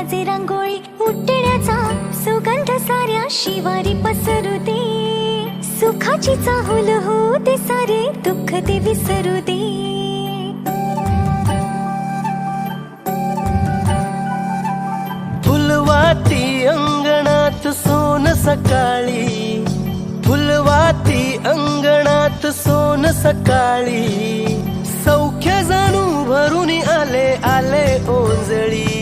वाजे रांगोळी उठण्याचा सुगंध साऱ्या शिवारी पसरू दे. सुखाची चाहुल होऊ दे सारे दुःख ते विसरू दे. फुलवाती अंगणात सोन सकाळी, फुलवाती अंगणात सोन सकाळी. सौख्य जणू भरून आले आले ओंजळी.